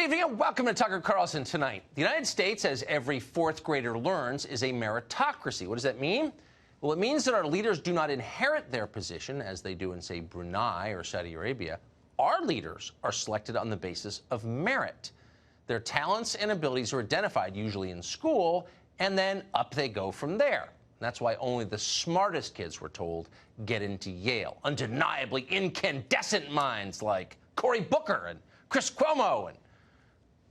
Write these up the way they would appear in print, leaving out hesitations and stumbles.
evening and welcome to Tucker Carlson Tonight. The United States, as every fourth grader learns, is a meritocracy. What does that mean? Well, it means that our leaders do not inherit their position, as they do in, say, Brunei or Saudi Arabia. Our leaders are selected on the basis of merit. Their talents and abilities are identified, usually in school, and then up they go from there. That's why only the smartest kids, we're told, get into Yale. Undeniably incandescent minds like Cory Booker and Chris Cuomo and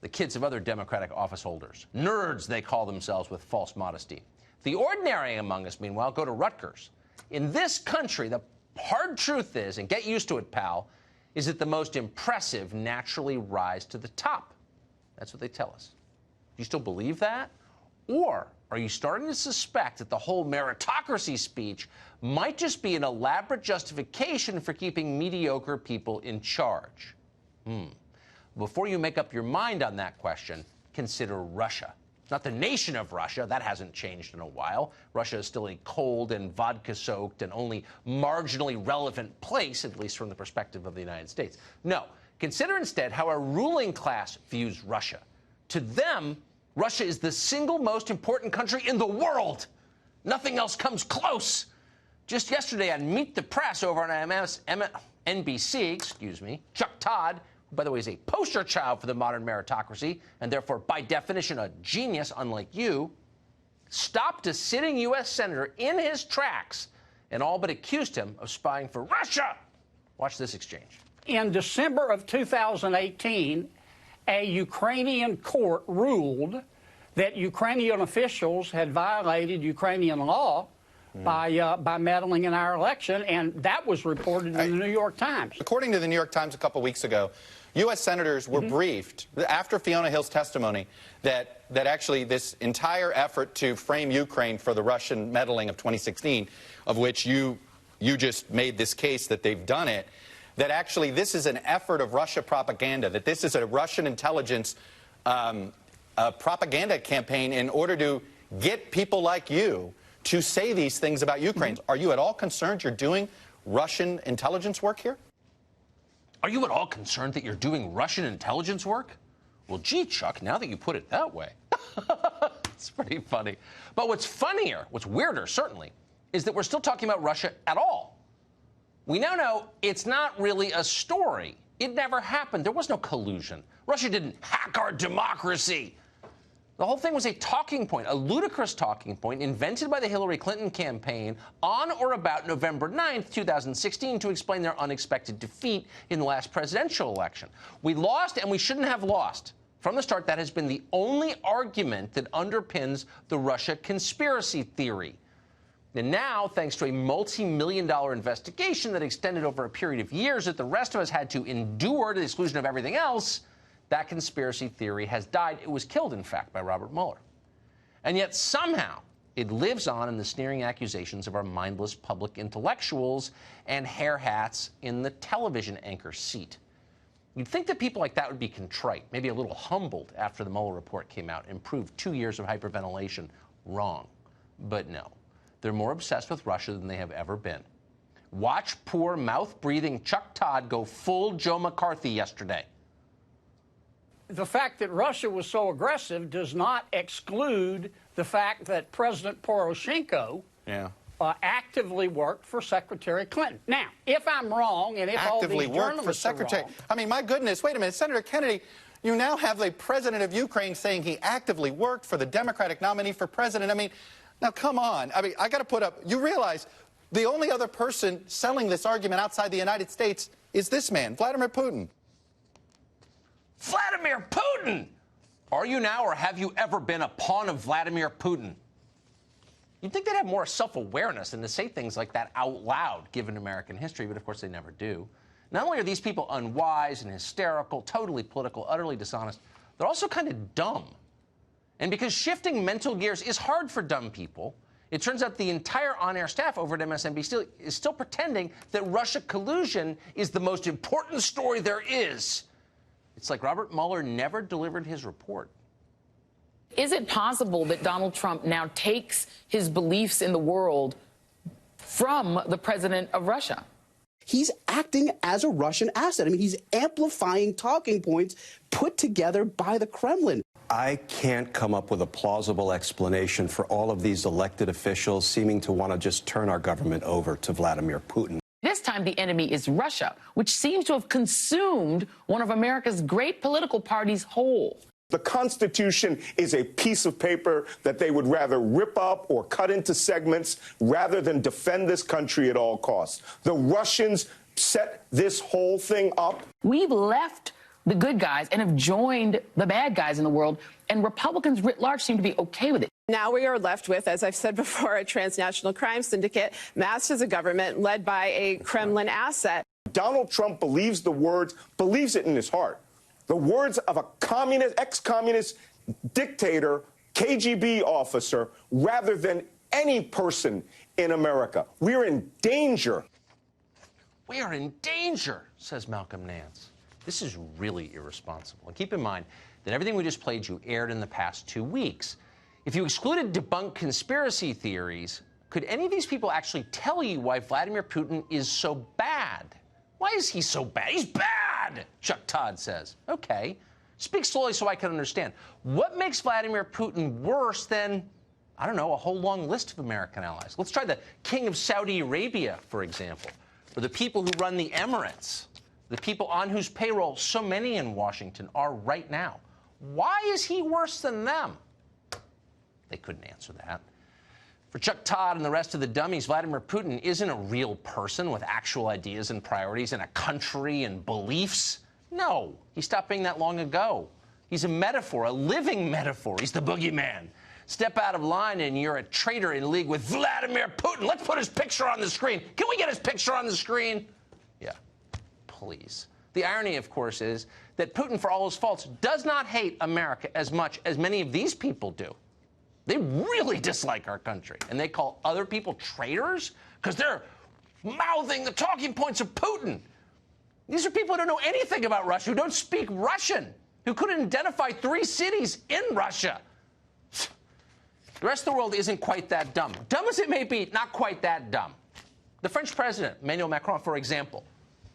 the kids of other Democratic office holders. Nerds, they call themselves with false modesty. The ordinary among us, meanwhile, go to Rutgers. In this country, the hard truth is, and get used to it, pal, is that the most impressive naturally rise to the top. That's what they tell us. Do you still believe that? Or are you starting to suspect that the whole meritocracy speech might just be an elaborate justification for keeping mediocre people in charge? Before you make up your mind on that question, consider Russia. Not the nation of Russia. That hasn't changed in a while. Russia is still a cold and vodka-soaked and only marginally relevant place, at least from the perspective of the United States. No. Consider instead how our ruling class views Russia. To them, Russia is the single most important country in the world. Nothing else comes close. Just yesterday on Meet the Press over on NBC, Chuck Todd, who, by the way, is a poster child for the modern meritocracy, and therefore, by definition, a genius, unlike you, stopped a sitting U.S. senator in his tracks and all but accused him of spying for Russia. Watch this exchange. In December of 2018, a Ukrainian court ruled that Ukrainian officials had violated Ukrainian law by meddling in our election, and that was reported in the New York Times. According to the New York Times a couple weeks ago, U.S. senators were briefed after Fiona Hill's testimony that actually this entire effort to frame Ukraine for the Russian meddling of 2016, of which you just made this case that they've done it, that actually this is an effort of Russia propaganda, that this is a Russian intelligence propaganda campaign in order to get people like you to say these things about Ukraine. Are you at all concerned you're doing Russian intelligence work here? Are you at all concerned that you're doing Russian intelligence work? Well, gee, Chuck, now that you put it that way. It's pretty funny. But what's funnier, what's weirder, certainly, is that we're still talking about Russia at all. We now know it's not really a story. It never happened. There was no collusion. Russia didn't hack our democracy. The whole thing was a talking point, a ludicrous talking point invented by the Hillary Clinton campaign on or about November 9th, 2016, to explain their unexpected defeat in the last presidential election. We lost, and we shouldn't have lost. From the start, that has been the only argument that underpins the Russia conspiracy theory. And now, thanks to a multi-million-dollar investigation that extended over a period of years that the rest of us had to endure to the exclusion of everything else, that conspiracy theory has died. It was killed, in fact, by Robert Mueller. And yet, somehow, it lives on in the sneering accusations of our mindless public intellectuals and hair hats in the television anchor seat. You'd think that people like that would be contrite, maybe a little humbled after the Mueller report came out and proved 2 years of hyperventilation wrong. But no. They're more obsessed with Russia than they have ever been. Watch poor, mouth-breathing Chuck Todd go full Joe McCarthy yesterday. The fact that Russia was so aggressive does not exclude the fact that President Poroshenko actively worked for Secretary Clinton. Now, if I'm wrong, and if all these journalists are wrong... I mean, my goodness, wait a minute. Senator Kennedy, you now have the president of Ukraine saying he actively worked for the Democratic nominee for president. I mean, now, come on. I mean, I got to put up... You realize the only other person selling this argument outside the United States is this man, Vladimir Putin. Vladimir Putin! Are you now, or have you ever been a pawn of Vladimir Putin? You'd think they'd have more self-awareness than to say things like that out loud, given American history, but of course they never do. Not only are these people unwise and hysterical, totally political, utterly dishonest, they're also kind of dumb. And because shifting mental gears is hard for dumb people, it turns out the entire on-air staff over at MSNBC is still pretending that Russia collusion is the most important story there is. It's like Robert Mueller never delivered his report. Is it possible that Donald Trump now takes his beliefs in the world from the president of Russia? He's acting as a Russian asset. I mean, he's amplifying talking points put together by the Kremlin. I can't come up with a plausible explanation for all of these elected officials seeming to want to just turn our government over to Vladimir Putin. This time the enemy is Russia, which seems to have consumed one of America's great political parties whole. The Constitution is a piece of paper that they would rather rip up or cut into segments rather than defend this country at all costs. The Russians set this whole thing up. We've left the good guys and have joined the bad guys in the world, and Republicans writ large seem to be okay with it. Now we are left with, as I've said before, a transnational crime syndicate masked as a government led by a Kremlin asset. Donald Trump believes believes it in his heart. The words of a communist, ex-communist dictator, KGB officer, rather than any person in America. We're in danger. We are in danger, says Malcolm Nance. This is really irresponsible. And keep in mind that everything we just played you aired in the past 2 weeks. If you excluded debunked conspiracy theories, could any of these people actually tell you why Vladimir Putin is so bad? Why is he so bad? He's bad, Chuck Todd says. Okay, speak slowly so I can understand. What makes Vladimir Putin worse than, I don't know, a whole long list of American allies? Let's try the King of Saudi Arabia, for example, or the people who run the Emirates, the people on whose payroll so many in Washington are right now. Why is he worse than them? They couldn't answer that. For Chuck Todd and the rest of the dummies, Vladimir Putin isn't a real person with actual ideas and priorities and a country and beliefs. No, he stopped being that long ago. He's a metaphor, a living metaphor. He's the boogeyman. Step out of line and you're a traitor in league with Vladimir Putin. Let's put his picture on the screen. Can we get his picture on the screen? Yeah, please. The irony, of course, is that Putin, for all his faults, does not hate America as much as many of these people do. They really dislike our country, and they call other people traitors because they're mouthing the talking points of Putin. These are people who don't know anything about Russia, who don't speak Russian, who couldn't identify 3 cities in Russia. The rest of the world isn't quite that dumb. Dumb as it may be, not quite that dumb. The French president, Emmanuel Macron, for example,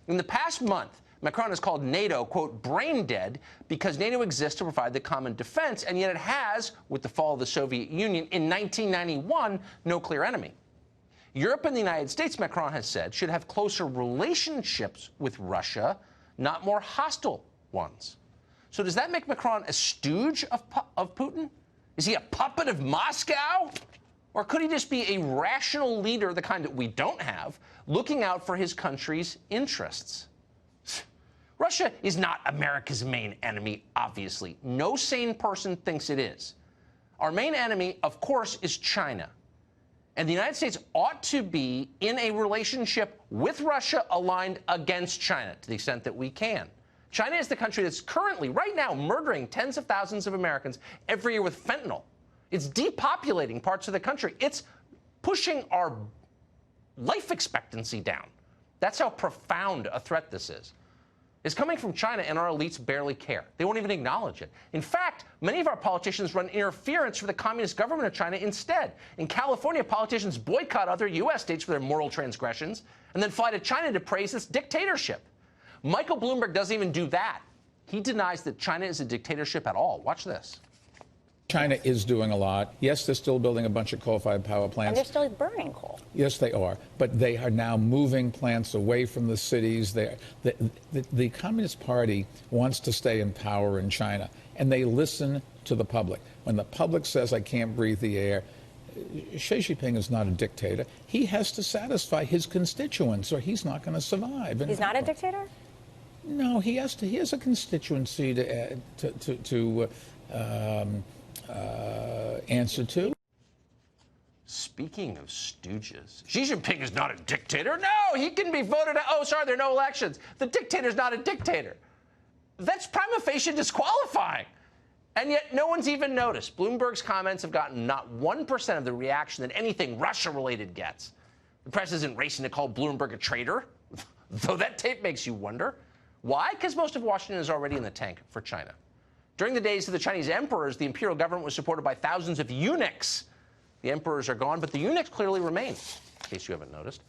in the past month, Macron has called NATO, quote, brain dead because NATO exists to provide the common defense, and yet it has, with the fall of the Soviet Union in 1991, no clear enemy. Europe and the United States, Macron has said, should have closer relationships with Russia, not more hostile ones. So does that make Macron a stooge of Putin? Is he a puppet of Moscow? Or could he just be a rational leader, the kind that we don't have, looking out for his country's interests? Russia is not America's main enemy, obviously. No sane person thinks it is. Our main enemy, of course, is China. And the United States ought to be in a relationship with Russia aligned against China to the extent that we can. China is the country that's currently, right now, murdering tens of thousands of Americans every year with fentanyl. It's depopulating parts of the country. It's pushing our life expectancy down. That's how profound a threat this is. It's coming from China, and our elites barely care. They won't even acknowledge it. In fact, many of our politicians run interference for the communist government of China instead. In California, politicians boycott other U.S. states for their moral transgressions and then fly to China to praise its dictatorship. Michael Bloomberg doesn't even do that. He denies that China is a dictatorship at all. Watch this. China is doing a lot. Yes, they're still building a bunch of coal-fired power plants. And they're still burning coal. Yes, they are. But they are now moving plants away from the cities. The Communist Party wants to stay in power in China, and they listen to the public. When the public says, I can't breathe the air, Xi Jinping is not a dictator. He has to satisfy his constituents, or he's not going to survive. He's not a dictator? No, he has a constituency to answer to. Speaking of stooges, Xi Jinping is not a dictator. No, he can be voted out. Oh, sorry, there are no elections. The dictator's not a dictator. That's prima facie disqualifying. And yet no one's even noticed. Bloomberg's comments have gotten not 1% of the reaction that anything Russia-related gets. The press isn't racing to call Bloomberg a traitor, though that tape makes you wonder. Why? Because most of Washington is already in the tank for China. During the days of the Chinese emperors, the imperial government was supported by thousands of eunuchs. The emperors are gone, but the eunuchs clearly remain, in case you haven't noticed.